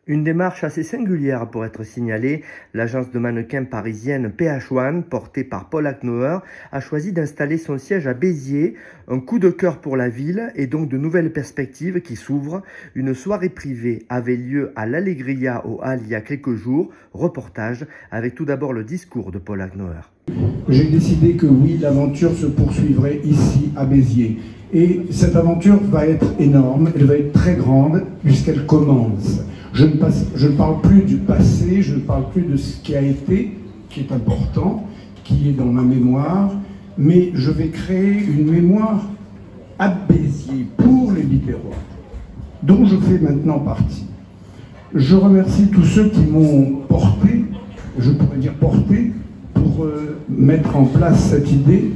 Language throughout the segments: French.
Une démarche assez singulière pour être signalée, l'agence de mannequins parisienne PH1, portée par Paul Hacknauer, a choisi d'installer son siège à Béziers, un coup de cœur pour la ville et donc de nouvelles perspectives qui s'ouvrent. Une soirée privée avait lieu à l'Allegria aux Halles il y a quelques jours. Reportage avec tout d'abord le discours de Paul Hacknauer. J'ai décidé que oui, l'aventure se poursuivrait ici à Béziers. Et cette aventure va être énorme, elle va être très grande puisqu'elle commence. Je ne parle plus du passé, je ne parle plus de ce qui a été, qui est important, qui est dans ma mémoire, mais je vais créer une mémoire à Béziers pour les Biterrois, dont je fais maintenant partie. Je remercie tous ceux qui m'ont porté, je pourrais dire porté, pour mettre en place cette idée,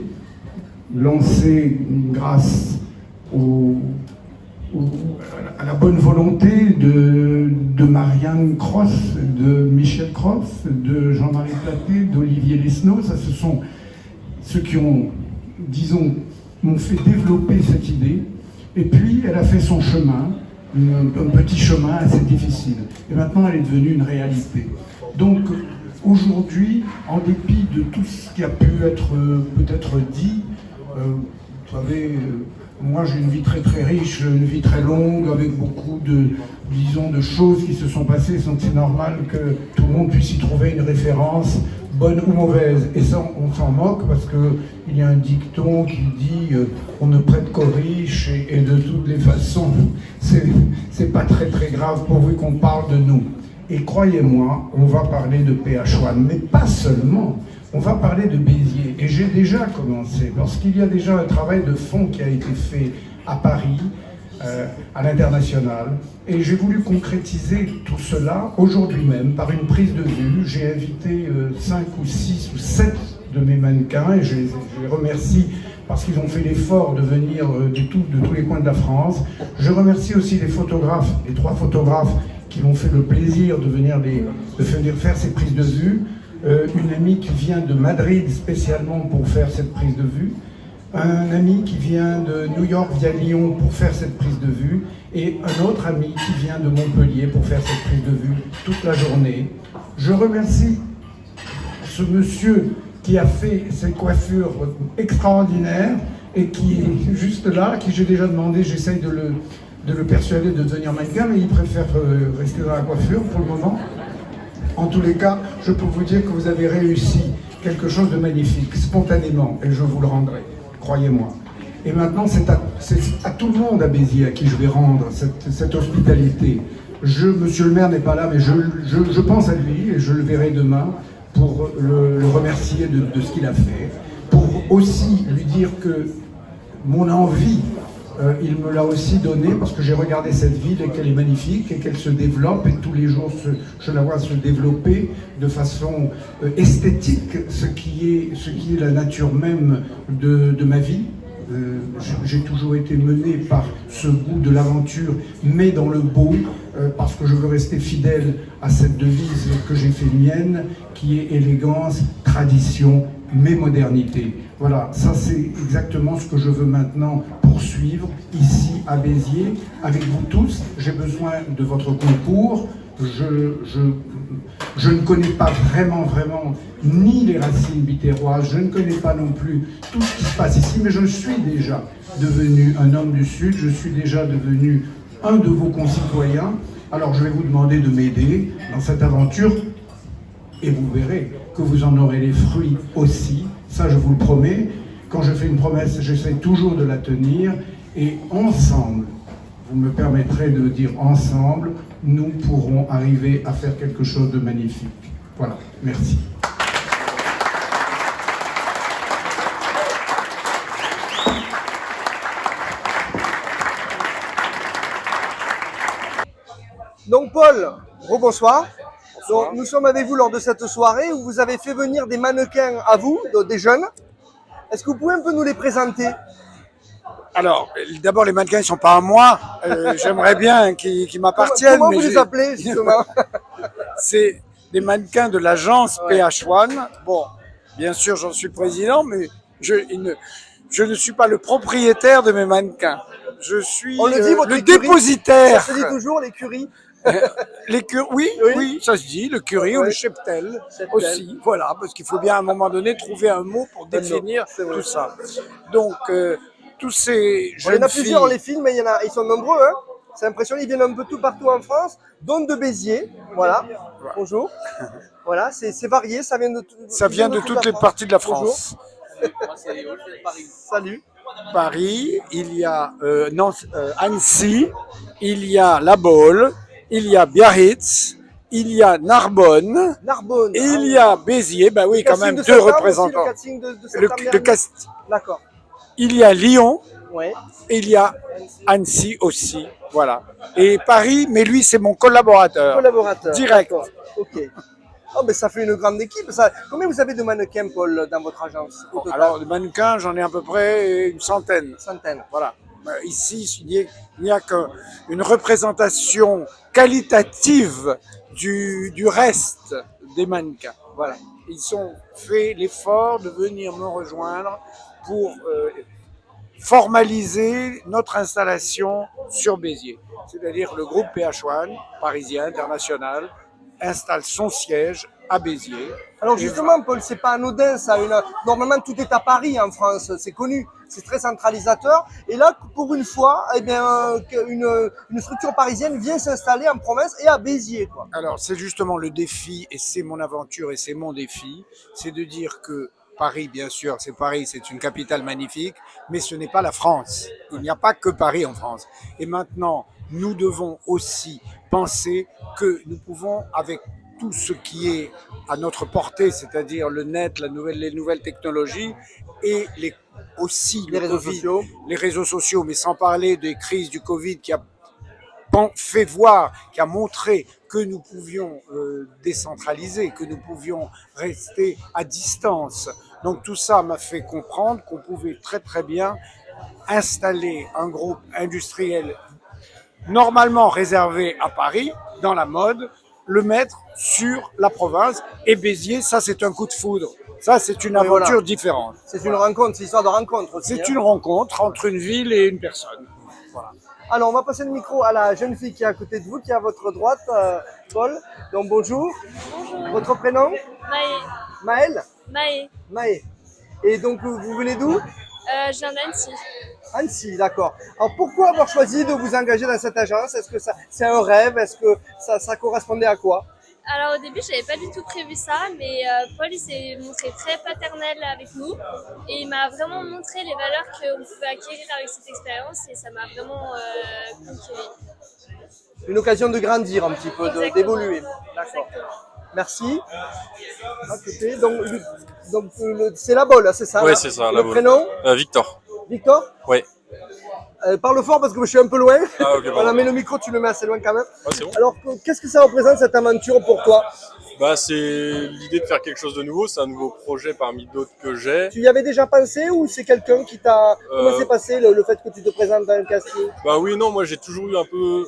lancée grâce à la bonne volonté de Marianne Cross, de Michel Cross, de Jean-Marie Platé, d'Olivier Lesnaud. Ça, ce sont ceux qui ont, disons, m'ont fait développer cette idée. Et puis, elle a fait son chemin, un petit chemin assez difficile. Et maintenant, elle est devenue une réalité. Donc, aujourd'hui, en dépit de tout ce qui a pu être peut-être dit, vous savez, moi j'ai une vie très très riche, une vie très longue, avec beaucoup de, disons, de choses qui se sont passées, donc c'est normal que tout le monde puisse y trouver une référence, bonne ou mauvaise. Et ça, on s'en moque parce qu'il y a un dicton qui dit on ne prête qu'aux riches, et de toutes les façons, c'est pas très très grave pourvu qu'on parle de nous. Et croyez-moi, on va parler de PH1, mais pas seulement. On va parler de Béziers. Et j'ai déjà commencé, lorsqu'il y a déjà un travail de fond qui a été fait à Paris, à l'international. Et j'ai voulu concrétiser tout cela aujourd'hui même par une prise de vue. J'ai invité 5 ou 6 ou 7 de mes mannequins et je les remercie parce qu'ils ont fait l'effort de venir de tous les coins de la France. Je remercie aussi les photographes, les 3 photographes qui m'ont fait le plaisir de venir faire ces prises de vue. Une amie qui vient de Madrid spécialement pour faire cette prise de vue, un ami qui vient de New York via Lyon pour faire cette prise de vue, et un autre ami qui vient de Montpellier pour faire cette prise de vue toute la journée. Je remercie ce monsieur qui a fait cette coiffure extraordinaire et qui est juste là, à qui j'ai déjà demandé, j'essaye de le persuader de devenir mannequin, mais il préfère rester dans la coiffure pour le moment. En tous les cas, je peux vous dire que vous avez réussi quelque chose de magnifique, spontanément, et je vous le rendrai, croyez-moi. Et maintenant, c'est à tout le monde à Béziers à qui je vais rendre cette hospitalité. Monsieur le maire n'est pas là, mais je pense à lui, et je le verrai demain, pour le remercier de ce qu'il a fait, pour aussi lui dire que mon envie, il me l'a aussi donné parce que j'ai regardé cette ville et qu'elle est magnifique et qu'elle se développe et tous les jours je la vois se développer de façon esthétique, ce qui est la nature même de ma vie. J'ai toujours été mené par ce goût de l'aventure, mais dans le beau, parce que je veux rester fidèle à cette devise que j'ai fait mienne, qui est élégance, tradition, mais modernité. Voilà, ça c'est exactement ce que je veux maintenant poursuivre ici à Béziers, avec vous tous. J'ai besoin de votre concours. Je ne connais pas vraiment ni les racines biterroises, je ne connais pas non plus tout ce qui se passe ici, mais je suis déjà devenu un homme du Sud, je suis déjà devenu un de vos concitoyens. Alors je vais vous demander de m'aider dans cette aventure et vous verrez que vous en aurez les fruits aussi, ça je vous le promets. Quand je fais une promesse, j'essaie toujours de la tenir et ensemble, vous me permettrez de dire ensemble, nous pourrons arriver à faire quelque chose de magnifique. Voilà, merci. Donc Paul, rebonsoir. Donc, nous sommes avec vous lors de cette soirée où vous avez fait venir des mannequins à vous, des jeunes. Est-ce que vous pouvez un peu nous les présenter? Alors, d'abord, les mannequins ne sont pas à moi. J'aimerais bien qu'ils m'appartiennent. Comment vous les appelez, justement? C'est des mannequins de l'agence PH1. Bon, bien sûr, j'en suis président, mais je ne suis pas le propriétaire de mes mannequins. Je suis On le dit, le dépositaire. Ça se dit toujours, l'écurie. Oui, Oui. oui, ça se dit, le curry ou Ouais. le cheptel Cheptel. aussi. Voilà, parce qu'il faut bien à un moment donné trouver un mot pour définir c'est vrai. tout ça. Donc, tous ces On en jeunes a plusieurs, filles... les films, mais ils sont nombreux. Hein. C'est impressionnant, ils viennent un peu tout partout en France, dont de Béziers. Voilà. Bonjour. Voilà, c'est varié, ça vient de Ça vient de toute toutes la les France. parties de la Bonjour. France. Salut. Paris, il y a Annecy, il y a La Baule, il y a Biarritz, il y a Narbonne, Narbonne. et il y a Béziers. Ben oui, Le quand casting même de deux septembre représentants. aussi, le casting de septembre Le dernier. cast. D'accord. Il y a Lyon, Ouais. et il y a Annecy aussi. Voilà. Et Paris, mais lui, c'est mon collaborateur. Collaborateur. Direct. D'accord. Ok. Oh, mais ça fait une grande équipe. Ça. Combien vous avez de mannequins, Paul, dans votre agence au total? Alors, de mannequins, j'en ai à peu près une centaine. Une centaine. Voilà. Ici, il n'y a qu'une représentation qualitative du reste des mannequins. Voilà. Ils ont fait l'effort de venir me rejoindre pour formaliser notre installation sur Béziers. C'est-à-dire le groupe PH1, parisien, international, installe son siège à Béziers. Alors justement, Paul, c'est pas anodin ça. Normalement, tout est à Paris en France, c'est connu, c'est très centralisateur. Et là, pour une fois, eh bien, une structure parisienne vient s'installer en province et à Béziers, quoi. Alors, c'est justement le défi, et c'est mon aventure, et c'est mon défi, c'est de dire que Paris, bien sûr, c'est Paris, c'est une capitale magnifique, mais ce n'est pas la France. Il n'y a pas que Paris en France. Et maintenant, nous devons aussi penser que nous pouvons, avec tout ce qui est à notre portée, c'est-à-dire le net, les nouvelles technologies et aussi Les réseaux sociaux. Les réseaux sociaux, mais sans parler des crises du Covid qui a fait voir, qui a montré que nous pouvions décentraliser, que nous pouvions rester à distance. Donc tout ça m'a fait comprendre qu'on pouvait très très bien installer un groupe industriel normalement réservé à Paris, dans la mode, le mettre sur la province. Et Béziers, ça c'est un coup de foudre. Ça c'est une aventure voilà. différente. C'est une rencontre, c'est une histoire de rencontre aussi. C'est une rencontre entre une ville et une personne. Voilà. Alors, on va passer le micro à la jeune fille qui est à côté de vous, qui est à votre droite, Paul. Donc, bonjour. Bonjour. Votre prénom? Maë. Maëlle? Maë. Maë. Et donc, vous venez d'où? Je viens d'Annecy. Annecy, d'accord. Alors, pourquoi avoir choisi de vous engager dans cette agence? Est-ce que c'est un rêve? Est-ce que ça correspondait à quoi? Alors au début, j'avais pas du tout prévu ça, mais Paul il s'est montré très paternel avec nous et il m'a vraiment montré les valeurs qu'on pouvait acquérir avec cette expérience et ça m'a vraiment conquéri. Une occasion de grandir un petit peu, Exactement. d'évoluer. D'accord. Merci. À côté. Donc c'est la Baule, c'est ça? Ouais, là c'est ça, Le la Baule. prénom? Victor. Victor? Ouais. Parle fort parce que je suis un peu loin. Ah, ok, Voilà, pardon. mais le micro, tu le mets assez loin quand même. Ouais, c'est bon. Alors, qu'est-ce que ça représente cette aventure pour toi? Bah, c'est l'idée de faire quelque chose de nouveau. C'est un nouveau projet parmi d'autres que j'ai. Tu y avais déjà pensé ou c'est quelqu'un qui t'a... Comment s'est passé le fait que tu te présentes dans un casting? Bah oui, non, moi j'ai toujours eu un peu,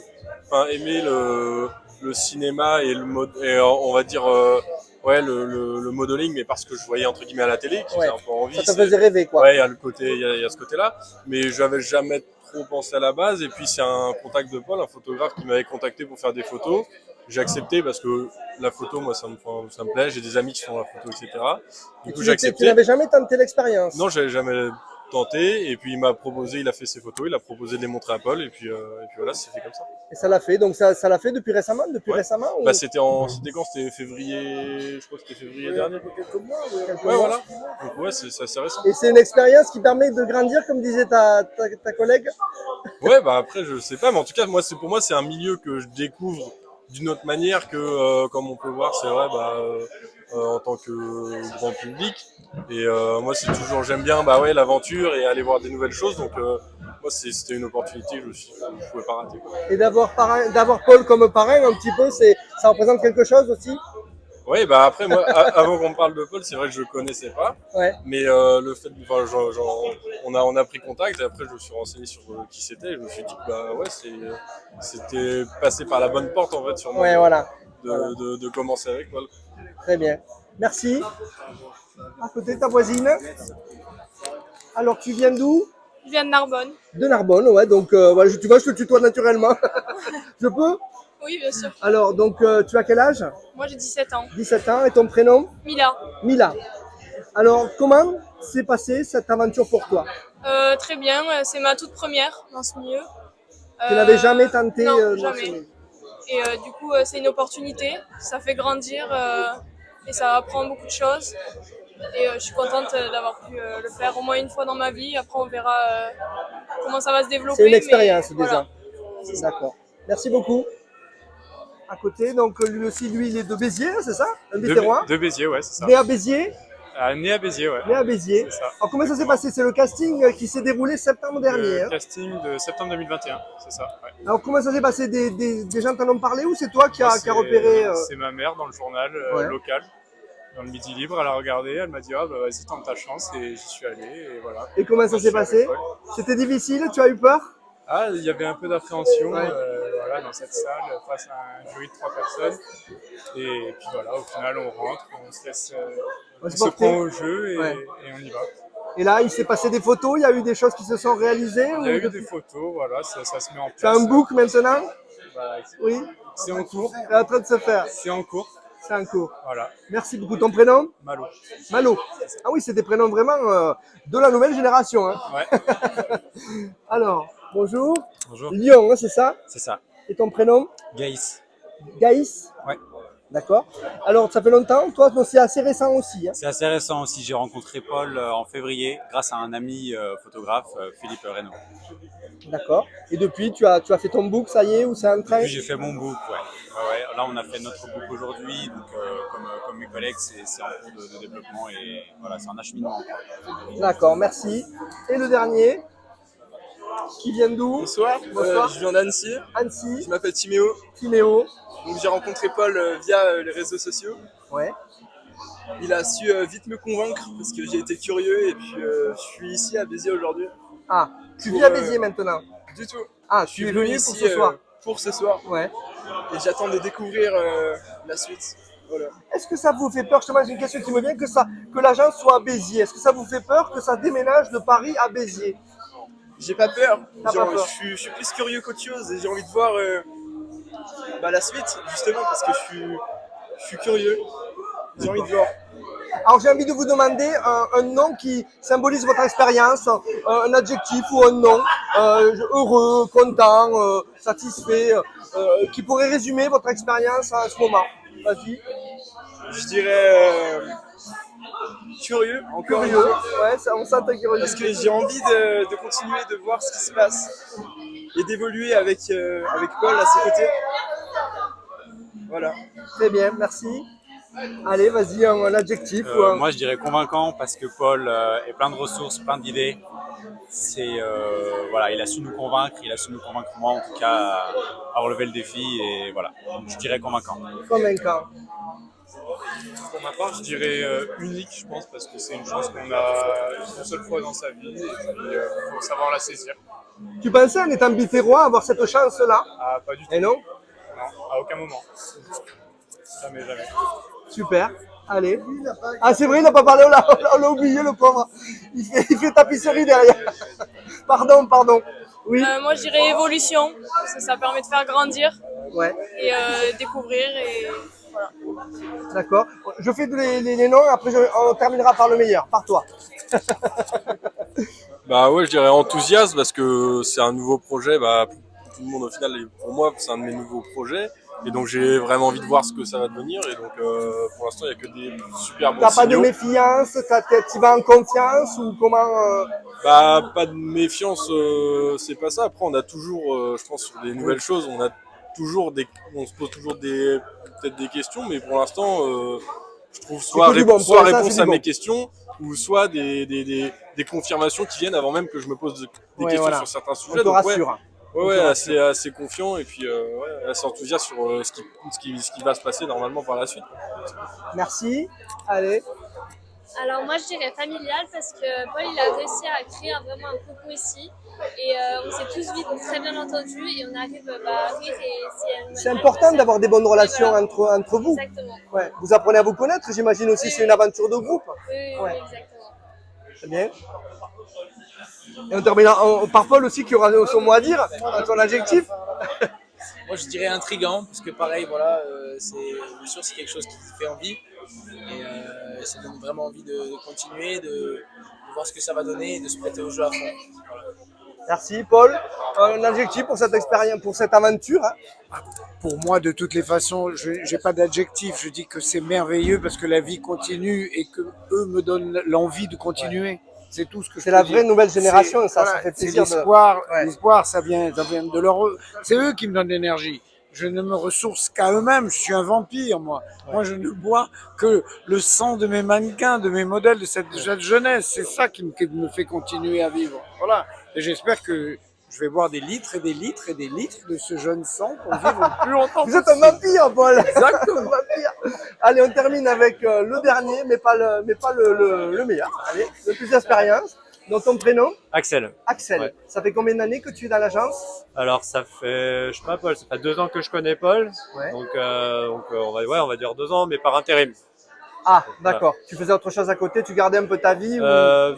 aimé le cinéma et le mode, et on va dire, le modeling, mais parce que je voyais entre guillemets à la télé, qui Ouais. faisait un peu envie. Ça te faisait rêver, quoi. Ouais, il y a le côté, il y a ce côté-là, mais j'avais jamais trop pensé à la base. Et puis c'est un contact de Paul, un photographe qui m'avait contacté pour faire des photos. J'ai accepté parce que la photo, moi, ça me plaît. J'ai des amis qui font la photo, etc. Du coup, j'ai Tu accepté. n'avais jamais tenté l'expérience? Non, j'avais jamais tenté. Et puis il m'a proposé, il a fait ses photos, il a proposé de les montrer à Paul. Et puis voilà, c'est fait comme ça. Et ça l'a fait, donc ça l'a fait depuis récemment? Depuis Ouais. récemment ou... Bah, c'était quand? C'était février, je crois que c'était février dernier. quelques mois, quelques Ouais, mois. voilà. Donc ouais, c'est assez récent. Et c'est une expérience qui permet de grandir, comme disait ta collègue? Ouais, bah après, je sais pas, mais en tout cas, pour moi, c'est un milieu que je découvre d'une autre manière que, comme on peut voir, c'est vrai, en tant que grand public. Et moi, j'aime bien, l'aventure et aller voir des nouvelles choses. Donc, moi, c'était une opportunité que je pouvais pas rater, quoi. Et d'avoir Paul comme parrain, un petit peu, ça représente quelque chose aussi? Ouais, bah après, moi, avant qu'on me parle de Paul, c'est vrai que je le connaissais pas. Ouais. Mais le fait, on a pris contact et après je me suis renseigné sur qui c'était. Je me suis dit que c'était passé par la bonne porte en fait sur moi Ouais, voilà. de commencer avec Paul. Très bien. Merci. À côté, ta voisine. Alors, tu viens d'où? Je viens de Narbonne. De Narbonne, ouais. Donc, voilà, tu vois, je te tutoie naturellement. Je peux? Oui, bien sûr. Alors, donc, tu as quel âge? Moi, j'ai 17 ans. 17 ans, et ton prénom? Mila. Mila. Alors, comment s'est passée cette aventure pour toi? Très bien, c'est ma toute première dans ce milieu. Tu n'avais jamais tenté Non, dans jamais. ce milieu? Et du coup, c'est une opportunité, ça fait grandir et ça apprend beaucoup de choses. Et je suis contente d'avoir pu le faire au moins une fois dans ma vie. Après, on verra comment ça va se développer. C'est une expérience mais déjà. voilà. D'accord. Merci beaucoup. À côté, donc lui aussi, lui, il est de Béziers, c'est ça? Un De Bézérois? Béziers, ouais, c'est ça. Né à Béziers? Né à Béziers, ouais. Né à Béziers. C'est ça. Alors, comment ça s'est passé? C'est le casting qui s'est déroulé septembre dernier. Le Hein. casting de septembre 2021, c'est ça. Ouais. Alors, comment ça s'est passé? Des gens t'en ont parlé ou c'est toi qui a repéré C'est ma mère dans le journal Ouais. local, dans le Midi Libre. Elle a regardé, elle m'a dit ah, bah, vas-y, tente ta chance, et j'y suis allé, et voilà. Et comment ça Moi, je s'est suis à passé? l'école. C'était difficile? Tu as eu peur? Ah, il y avait un peu d'appréhension Ouais. voilà, dans cette salle face à un jury de 3 personnes. Et puis voilà, au final, on rentre, on se laisse, on se porter. prend au jeu, Ouais. et on y va. Et là, il s'est passé des photos, il y a eu des choses qui se sont réalisées? Il y a ou- eu des photos, voilà, ça se met en place. Tu as un book maintenant? Bah, Oui, c'est en cours. c'est en train de se faire. C'est en cours. C'est en cours. Voilà, Merci beaucoup. Ton prénom? Malo. Malo. Ah oui, c'est des prénoms vraiment de la nouvelle génération. Hein. Ouais. Alors, bonjour. Bonjour, Lyon, hein, c'est ça? c'est ça. Et ton prénom? Gaïs. Gaïs? Ouais. D'accord. Alors, ça fait longtemps? Toi, c'est assez récent aussi. Hein. C'est assez récent aussi. J'ai rencontré Paul en février grâce à un ami photographe, Philippe Reynaud. D'accord. Et depuis, tu as fait ton book, ça y est, ou c'est en train? Puis j'ai fait mon book, ouais. Ouais. Là, on a fait notre book aujourd'hui. Donc, comme mes collègues, c'est en cours de développement et voilà, c'est un acheminement. D'accord, merci. Et le dernier? Qui vient d'où? Bonsoir, Bonsoir. je viens d'Annecy, Annecy, je m'appelle Timéo. Timéo. Donc j'ai rencontré Paul via les réseaux sociaux. Ouais. Il a su vite me convaincre parce que j'ai été curieux et puis je suis ici à Béziers aujourd'hui. Ah, tu Pour, vis à Béziers maintenant? Du tout. Ah, Je tu suis es venu pour ici ce soir? pour ce soir Ouais. et j'attends de découvrir la suite. Voilà. Est-ce que ça vous fait peur? Je te pose une question qui me vient, que l'agence soit à Béziers. Est-ce que ça vous fait peur que ça déménage de Paris à Béziers? J'ai pas peur. T'as pas peur? Je suis plus curieux qu'autre chose et j'ai envie de voir la suite justement parce que je suis curieux. J'ai envie de voir. Alors j'ai envie de vous demander un nom qui symbolise votre expérience, un adjectif ou un nom, heureux, content, satisfait, qui pourrait résumer votre expérience à ce moment. Vas-y. Je dirais curieux, encore une Curieux. fois. Ouais, on sent ta curiosité. Parce que j'ai envie de continuer de voir ce qui se passe et d'évoluer avec Paul à ses côtés. Voilà. Très bien, merci. Allez, vas-y, un adjectif ou un... Moi, je dirais convaincant parce que Paul est plein de ressources, plein d'idées. Voilà, il a su nous convaincre, moi en tout cas à relever le défi et voilà. Donc, je dirais convaincant. Convaincant. Pour ma part, je dirais unique, je pense, parce que c'est une chance qu'on a une seule fois dans sa vie et puis faut savoir la saisir. Tu pensais en étant biterrois avoir cette chance-là? Ah, pas du tout. Et non? Non, à aucun moment. Jamais, jamais. Super. Allez. Ah, c'est vrai, il n'a pas parlé, on l'a oublié, le pauvre. Il fait tapisserie derrière. Pardon. Oui. Moi, je dirais évolution, parce que ça permet de faire grandir Ouais, et découvrir. Et voilà. d'accord. Je fais les noms, après on terminera par le meilleur, par toi. Bah ouais, je dirais enthousiasme parce que c'est un nouveau projet. Bah, pour tout le monde au final, et pour moi, c'est un de mes nouveaux projets. Et donc j'ai vraiment envie de voir ce que ça va devenir. Et donc pour l'instant, il n'y a que des super bons T'as pas de signaux. méfiance, tu vas en confiance ou comment Bah pas de méfiance, c'est pas ça. Après, on a toujours, je pense, sur des nouvelles choses, on se pose toujours peut-être des questions, mais pour l'instant, je trouve soit que du bon. Pour l'instant, réponse c'est à du mes bon. questions, ou soit des confirmations qui viennent avant même que je me pose des Ouais, questions voilà. sur certains On sujets. te Donc, rassure. ouais, assez confiant et puis assez enthousiaste sur ce qui va se passer normalement par la suite. Merci. Allez. Alors moi je dirais familial parce que Paul il a réussi à créer vraiment un cocon ici et on s'est tous vite très bien entendus et on arrive à rire et C'est important d'avoir des bonnes relations voilà. entre vous. Exactement. Ouais. Vous apprenez à vous connaître, j'imagine aussi, c'est une aventure de groupe. Oui, Ouais. exactement. Très bien. Et on termine par Paul aussi qui aura son mot à dire, son adjectif. Moi, je dirais intriguant, parce que pareil, voilà, bien sûr, c'est quelque chose qui fait envie. Et ça donne vraiment envie de continuer, de voir ce que ça va donner et de se prêter au jeu à fond. Voilà. Merci Paul. Un adjectif pour cette expérience, pour cette aventure, hein? Pour moi, de toutes les façons, je n'ai pas d'adjectif. Je dis que c'est merveilleux parce que la vie continue et que eux me donnent l'envie de continuer. Ouais. C'est tout ce que je peux dire. C'est la vraie nouvelle génération, ça fait plaisir. C'est l'espoir. L'espoir, ça vient de leur. C'est eux qui me donnent l'énergie. Je ne me ressource qu'à eux-mêmes. Je suis un vampire, moi. Ouais. Moi, je ne bois que le sang de mes mannequins, de mes modèles, de cette jeunesse. C'est ça qui me fait continuer à vivre. Voilà. Et j'espère que je vais boire des litres et des litres et des litres de ce jeune sang pour vivre le plus longtemps possible. Vous êtes un vampire, Paul. Exactement. Allez, on termine avec le dernier, mais pas le meilleur. Allez, le plus d'expérience. Donc ton prénom? Axel. Axel. Ouais. Ça fait combien d'années que tu es dans l'agence? Alors ça fait, je sais pas Paul, ça fait 2 ans que je connais Paul. Ouais. Donc on va dire 2 ans, mais par intérim. Ah, d'accord. Voilà. Tu faisais autre chose à côté? Tu gardais un peu ta vie ou...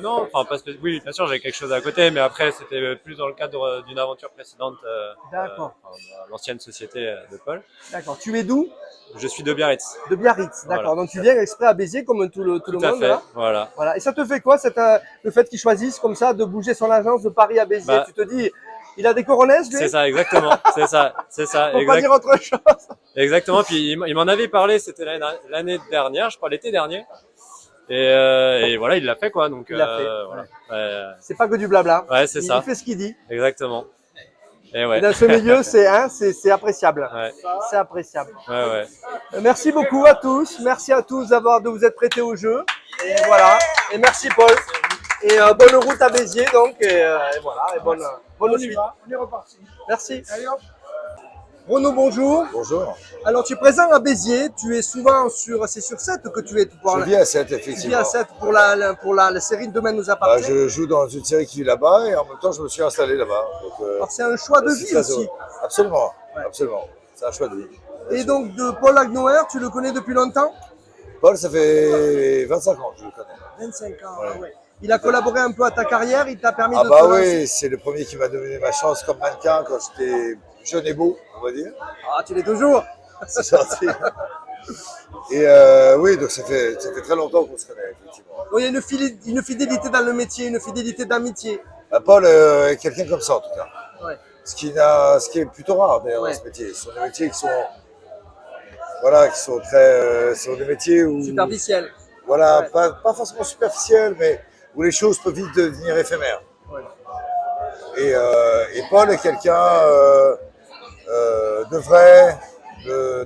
Non, enfin oui, bien sûr, j'avais quelque chose à côté, mais après c'était plus dans le cadre d'une aventure précédente. D'accord. L'ancienne société de Paul. D'accord. Tu es d'où? Je suis de Biarritz. De Biarritz, d'accord. Voilà. Donc tu viens exprès à Béziers comme tout le monde. Tout à fait. Là. Voilà. Voilà. Et ça te fait quoi le fait qu'ils choisissent comme ça de bouger son agence de Paris à Béziers? Tu te dis, il a des coronets, lui? C'est ça, exactement. C'est ça. Pour pas dire autre chose. Exactement. Puis il m'en avait parlé, c'était l'année dernière, je crois l'été dernier. Et voilà, il l'a fait quoi. Donc il l'a fait. Voilà. C'est pas que du blabla. Ouais, c'est ça. Il fait ce qu'il dit. Exactement. Et ouais. Et dans ce milieu, c'est appréciable. Ouais. C'est appréciable. Ouais. Merci beaucoup à tous. Merci à tous de vous être prêtés au jeu. Et voilà. Et merci Paul. Et bonne route à Béziers donc. Et voilà. Et bonne suite. On est reparti. Merci. Allez, hop. Renaud, bonjour. Bonjour. Alors, tu es présent à Béziers. Tu es souvent c'est sur 7 que tu es. Je vis à 7, effectivement. Tu vis à 7 pour la série Demain nous appartient. Je joue dans une série qui vit là-bas et en même temps, je me suis installé là-bas. Alors, c'est un choix de vie aussi. Absolument. Ouais. Absolument. C'est un choix de vie. Et donc, de Paul Agnoer, tu le connais depuis longtemps? Paul, ça fait 25 ans que je le connais. 25 ans, ouais. Il a collaboré un peu à ta carrière, il t'a permis de te lancer. Oui, c'est le premier qui m'a donné ma chance comme mannequin quand j'étais jeune et beau, on va dire. Ah, tu l'es toujours. C'est gentil. Et oui, donc ça fait très longtemps qu'on se connaît, effectivement. Donc, il y a une fidélité dans le métier, une fidélité d'amitié. Paul est quelqu'un comme ça, en tout cas. Ouais. Ce qui est plutôt rare, d'ailleurs, dans ce métier. Ce sont des métiers qui sont... Voilà, qui sont très... ce sont des métiers où... Superficiels. Voilà, pas forcément superficiels, mais où les choses peuvent vite devenir éphémères. Ouais. Et Paul est quelqu'un de vrai,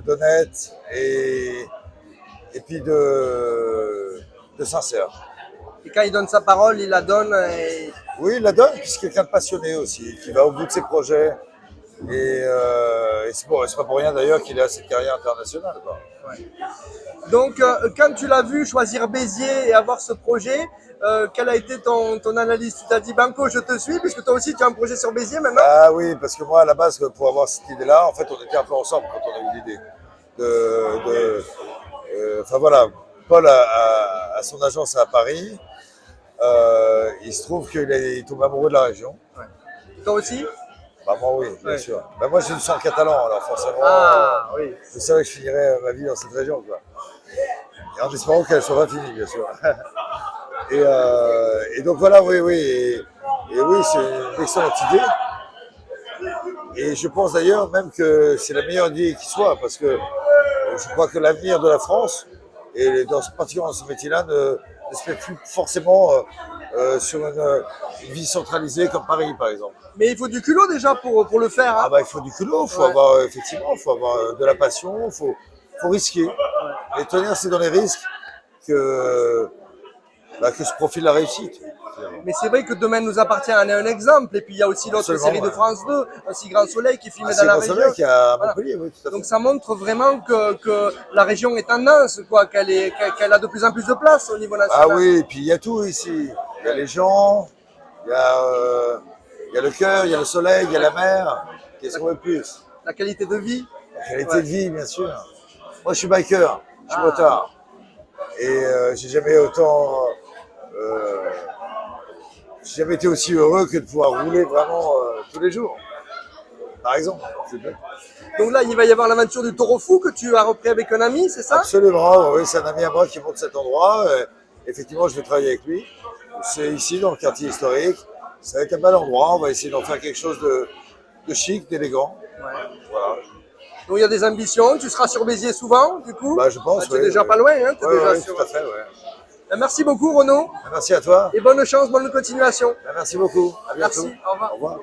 d'honnête et puis de sincère. Et quand il donne sa parole, il la donne et... Oui, il la donne, puis c'est quelqu'un de passionné aussi, qui va au bout de ses projets. Et c'est pas pour rien d'ailleurs qu'il a cette carrière internationale. Quoi. Ouais. Donc, quand tu l'as vu choisir Béziers et avoir ce projet, quelle a été ton analyse? Tu t'as dit Banco, je te suis, puisque toi aussi tu as un projet sur Béziers maintenant? Ah oui, parce que moi à la base, pour avoir cette idée-là, en fait, on était un peu ensemble quand on a eu l'idée. Enfin voilà, Paul a son agence à Paris. Il se trouve qu'il tombe amoureux de la région. Ouais. Toi aussi? Bah moi oui, bien sûr. Bah moi j'ai du sang catalan, alors forcément, oui. Je savais que je finirais ma vie dans cette région, quoi. Et en espérant qu'elle soit pas finie, bien sûr. Et donc voilà, oui. Et oui, c'est une excellente idée. Et je pense d'ailleurs même que c'est la meilleure idée qui soit, parce que je crois que l'avenir de la France, et particulièrement dans ce métier-là, ne se fait plus forcément sur une vie centralisée comme Paris, par exemple. Mais il faut du culot déjà pour le faire. Hein. Ah bah il faut du culot, il faut avoir effectivement, il faut avoir de la passion, il faut risquer. Ouais. Et tenir, c'est dans les risques que se profile la réussite. Mais c'est vrai que Demain nous appartient en est un exemple. Et puis il y a aussi l'autre série de France 2, Un si grand soleil qui est filmé dans la région. Soleil qui est à Montpellier, oui, tout à fait. Donc ça montre vraiment que la région est tendance, quoi, qu'elle a de plus en plus de place au niveau national. Ah oui, et puis il y a tout ici. Il y a les gens, il y a le cœur, il y a le soleil, il y a la mer. Qu'est-ce qu'on veut plus? La qualité de vie. La qualité de vie, bien sûr. Moi, je suis biker, je suis motard. Et j'ai jamais été aussi heureux que de pouvoir rouler vraiment tous les jours. Par exemple. C'est bien. Donc là, il va y avoir l'aventure du taureau fou que tu as repris avec un ami, c'est ça? Absolument, oui, c'est un ami à moi qui monte cet endroit. Effectivement, je vais travailler avec lui. C'est ici, dans le quartier historique. Ça va être un bel endroit. On va essayer d'en faire quelque chose de chic, d'élégant. Ouais. Voilà. Donc il y a des ambitions. Tu seras sur Béziers souvent, du coup? Bah, je pense. Tu es déjà pas loin, hein? Tout à fait, ouais. Merci beaucoup, Renaud. Merci à toi. Et bonne chance, bonne continuation. Merci beaucoup. À bientôt. Merci. Au revoir. Au revoir.